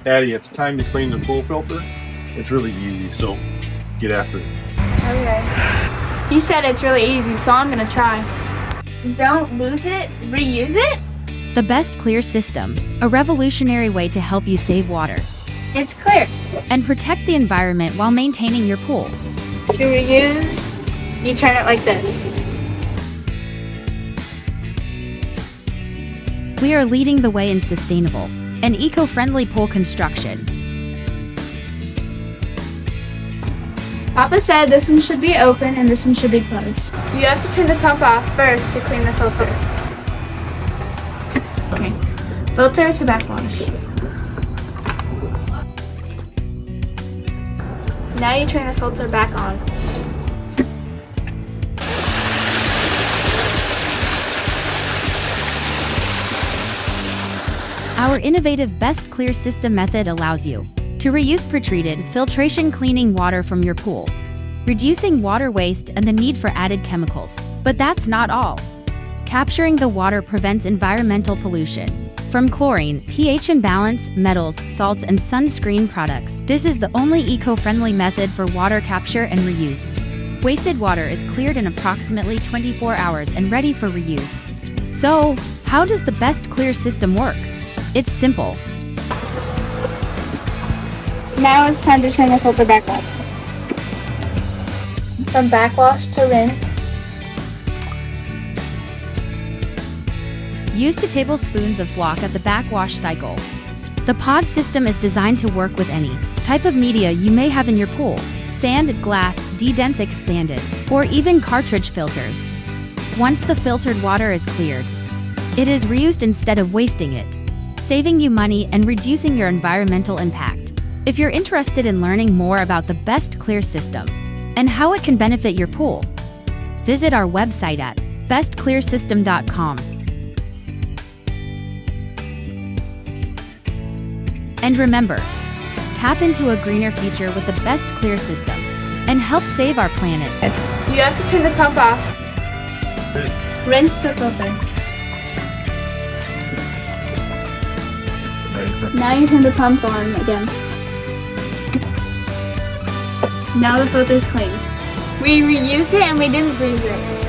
Addie, it's time to clean the pool filter. It's really easy, so get after it. Okay. He said it's really easy, so I'm gonna try. Don't lose it, reuse it? The Best Clear system, a revolutionary way to help you save water It's clear. and protect the environment while maintaining your pool. To reuse, you turn it like this. We are leading the way in sustainable and eco-friendly pool construction. Papa said this one should be open and this one should be closed. You have to turn the pump off first to clean the filter. Okay, filter to backwash. Now you turn the filter back on. Our innovative Best Clear system method allows you to reuse pretreated filtration cleaning water from your pool, reducing water waste and the need for added chemicals. But that's not all. Capturing the water prevents environmental pollution from chlorine, pH imbalance, metals, salts, and sunscreen products. This is the only eco-friendly method for water capture and reuse. Wasted water is cleared in approximately 24 hours and ready for reuse. So, how does the Best Clear system work? It's simple. Now it's time to turn the filter back on. From backwash to rinse. Use 2 tablespoons of flock at the backwash cycle. The pod system is designed to work with any type of media you may have in your pool: sand, glass, de-dense expanded, or even cartridge filters. Once the filtered water is cleared, it is reused instead of wasting it, saving you money and reducing your environmental impact. If you're interested in learning more about the Best Clear system and how it can benefit your pool, visit our website at bestclearsystem.com. And remember, tap into a greener future with the Best Clear system and help save our planet. You have to turn the pump off. Rinse the filter. Now you turn the pump on again. Now the filter's clean. We reused it and we didn't lose it.